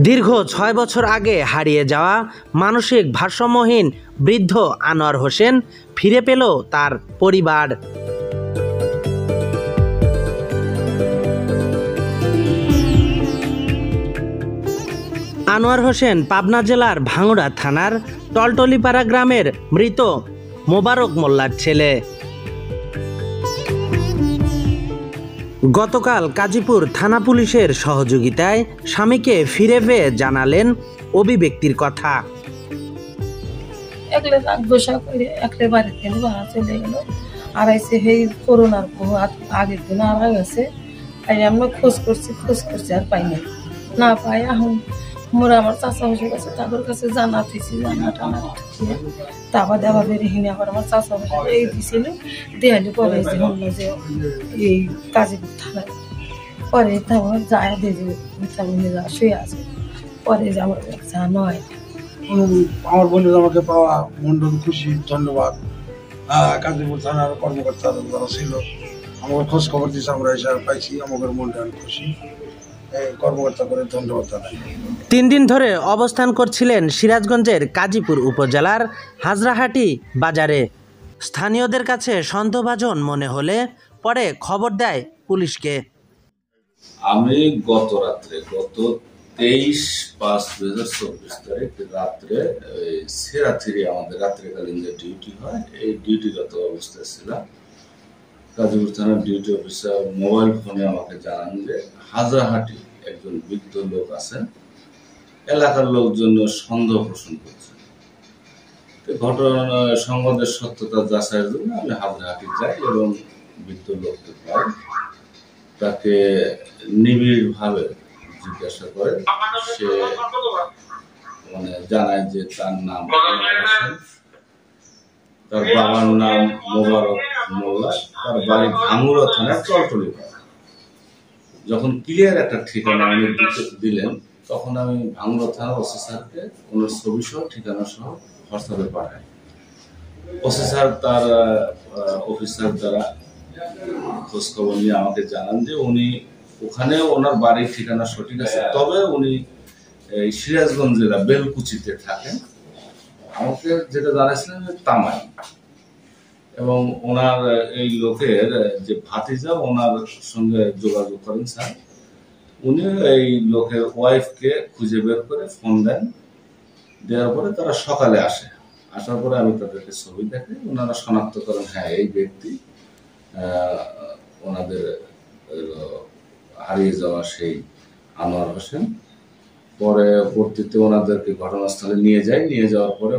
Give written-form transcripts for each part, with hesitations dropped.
দীর্ঘ ৬ বছর আগে হারিয়ে যাওয়া মানসিক ভারসাম্যহীন বৃদ্ধ আনোয়ার হোসেন ফিরে পেল তার পরিবার। আনোয়ার হোসেন পাবনা জেলার ভাঙ্গুড়া থানার টলটলিপাড়া গ্রামের মৃত মোবারক মোল্লার ছেলে। গতকাল গাজীপুর থানা পুলিশের সহযোগিতায় স্বামীকে ফিরে পেয়ে জানালেন অভিব্যক্তির কথা। করোনার আগের দিন আর গেছে, আমরা খোঁজ করছি আর পাই না পাই। এখন মোরা আমার চাচা বসে গেছে, তাদের কাছে জানা টানা তারপর দেওয়া বেরিয়ে আবার আমার চাচা বসে এই দিছিল দেয়ালি পরে হলো যে এই গাজীপুর থানায় পরে তারপর যায় দিয়ে শুয়ে আছে। পরে যে আমার জানো হয় আমার বন্ধুরা আমাকে পাওয়া মন্ডল খুশি, ধন্যবাদ। গাজীপুর থানার কর্মকর্তা যারা ছিল আমাকে খোঁজ খবর দিয়েছে, আমরা এসে পাইছি, আমাদের মন্ডল খুশি, কর্মকর্তা করে ধন্যবাদ জানাই। ৩ দিন ধরে অবস্থান করছিলেন সিরাজগঞ্জের গাজীপুর উপজেলার হাজরাহাটি বাজারে। স্থানীয়দের কাছে সন্দেহভাজন মনে হলে পরে খবর দেয় পুলিশকে। আমি গত 23/5/2024 তারিখ রাত্রে সেরাথিরি আমাদের রাত্রিকালীন যে ডিউটি হয়, এই ডিউটিগত অবস্থায় ছিলাম। গাজীপুর থানার ডিউটি অফিসার মোবাইল ফোনে আমাকে জানান যে হাজরাহাটি একজন বৃদ্ধ লোক আছেন, এলাকার লোকজন সন্দেহ পোষণ করছে। ঘটনা সংবাদের সত্যতা যাচাইয়ের জন্য আমি হাজরাহাটি যাই এবং বৃদ্ধ লোককে পাই। তাকে নিবিড়ভাবে জিজ্ঞাসা করে সে জানায় যে তার নাম তার বাবার নাম মোবারক মোল্লা, তার বাড়ি ভাঙ্গুড়া থানার টলটলিপাড়া। যখন ক্লিয়ার একটা ঠিকানা উনি দিলেন, তখন আমি ভাঙ্গুড়া থানার ওসি স্যারকে ওনার ছবি সহ ঠিকানা সহ হোয়াটসঅ্যাপে পাঠাই। ওসি স্যার তার অফিসার দ্বারা খোঁজ খবর নিয়ে আমাকে জানান যে উনি ওখানে ওনার বাড়ির ঠিকানা সঠিক আছে, তবে উনি সিরাজগঞ্জ জেলা বেলকুচিতে থাকেন। আমাকে যেটা জানাইছিলেন তামাই, এবং ওনার এই লোকের যে ভাতিজা ওনার সঙ্গে যোগাযোগ করেন স্যার। উনি এই লোকের ওয়াইফকে খুঁজে বের করে ফোন দেন, দেওয়ার পরে তারা সকালে আসার পরে আমি তাদেরকে ছবি দেখে ওনারা শনাক্ত করেন, হ্যাঁ এই ব্যক্তি ওনাদের হারিয়ে যাওয়া সেই আনোয়ার হোসেন। পরবর্তীতে ওনাদেরকে ঘটনাস্থলে নিয়ে যাওয়ার পরে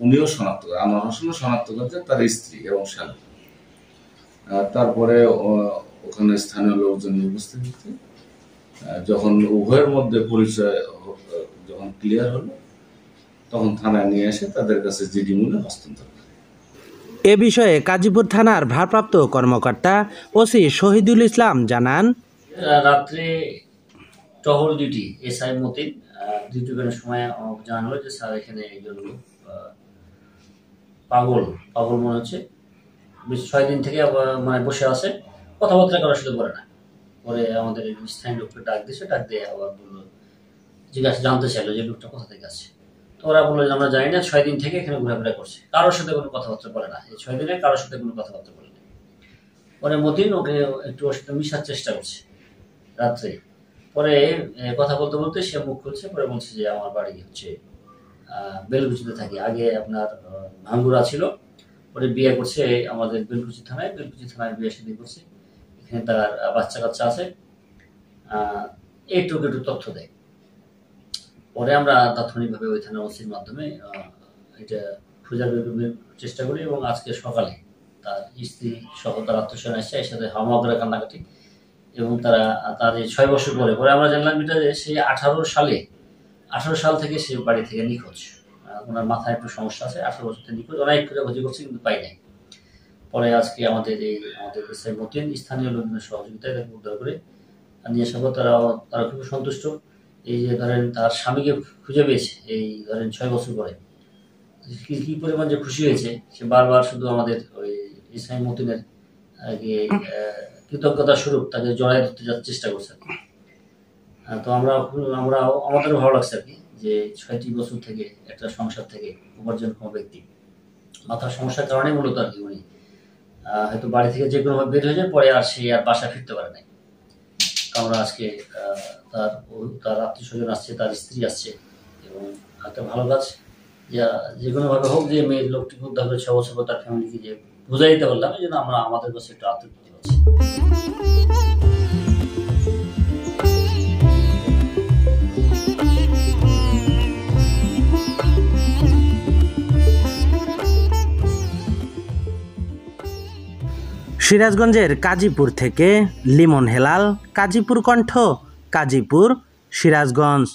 উনিও শনাক্ত করেন, আনোয়ার হোসেনও শনাক্ত করেছে তার স্ত্রী এবং স্বামী। তারপরে ওখানে স্থানীয় লোকজন উপস্থিত হচ্ছে। যখন উভয়ের মধ্যে পরিচয় যখন ক্লিয়ার হলো, তখন থানায় নিয়ে এসে তাদের কাছে জিডি মূল্যে হস্তান্তর করে। এ বিষয়ে গাজীপুর থানার ভারপ্রাপ্ত কর্মকর্তা ওসি শহীদুল ইসলাম জানান, রাত্রে টহল ডিউটি এসআই মতিন ডিউটি করার সময় জানানো হলো যে স্যার এখানে একজন পাগল মনে হচ্ছে, 6 দিন থেকে বসে আছে, কথাবার্তা করার সুযোগ করে না। পরে আমাদের স্থানীয় লোককে ডাক দিয়ে আবার বললো, জানতে চাইলো যে লোকটা কোথা থেকে আছে। তো ওরা বললো যে আমরা জানি না, 6 দিন থেকে এখানে ঘোরাফেরা করছে, কারোর সাথে কোনো কথাবার্তা বলে না, এই 6 দিনে কারোর সাথে কোনো কথাবার্তা বলে না। পরে মতিন ওকে একটু ওর সাথে মিশার চেষ্টা করছে রাত্রে। পরে কথা বলতে সে মুখ খুলছে, পরে বলছে যে আমার বাড়ি হচ্ছে বেলকুচিতে থাকি, আগে আপনার ভাঙ্গুড়া ছিল, পরে বিয়ে করছে আমাদের বেলকুচি থানায় বিয়ে শাদী করছে, এখানে তার বাচ্চা কাচ্চা আছে, একটু তথ্য দেয়। পরে আমরা তাৎক্ষণিকভাবে ওই থানার ওসির মাধ্যমে এটা খুঁজে বের করার চেষ্টা করি, এবং আজকে সকালে তার স্ত্রী সহ তার আত্মীয় এসে এর সাথে হামাগুড়া কান্নাকাটি, এবং তার এই 6 বছর পরে আমরা জানলাম এটা যে সে 18 সাল থেকে সে বাড়ি থেকে নিখোঁজ। ওনার মাথায় একটু সমস্যা আছে, 18 বছর থেকে নিখোঁজ, অনেক খোঁজাখুঁজি করছে কিন্তু পাই নাই। পরে আজকে আমাদের এসআই মতিন স্থানীয় লোকজনের সহযোগিতায় তাকে উদ্ধার করে নিয়ে আসার পর তারা খুব সন্তুষ্ট। এই যে ধরেন তার স্বামীকে খুঁজে পেয়েছে, এই ধরেন 6 বছর পরে কি পরিমাণ যে খুশি হয়েছে, সে বারবার শুধু আমাদের ওই এসআই মতিনের কৃতজ্ঞতা স্বরূপ তাকে জড়াই ধরতে চেষ্টা করছে। তো আমাদেরও ভালো লাগছে আর কি, যে 6টি বছর থেকে একটা সংসার থেকে উপার্জন কোনো ব্যক্তি মাথার সমস্যার কারণে মূলত আর কি উনি হয়তো বাড়ি থেকে যে কোনো ভাবে বের হয়ে যায়, পরে আর সে আর বাসা ফিরতে পারে নাই। আমরা আজকে তার আত্মীয় স্বজন আসছে, তার স্ত্রী আসছে, এবং একটা ভালো কাজ যে কোনো ভাবে হোক, যে মেয়ের লোকটিকে উদ্ধার করে 6 বছর পর তার ফ্যামিলিকে যে বুঝাই দিতে পারলাম, এই জন্য আমরা আমাদের কাছে একটু আত্মতৃপ্তি পাচ্ছি। সিরাজগঞ্জের কাজীপুর থেকে লিমন হেলাল, কাজীপুর কণ্ঠ, কাজীপুর, সিরাজগঞ্জ।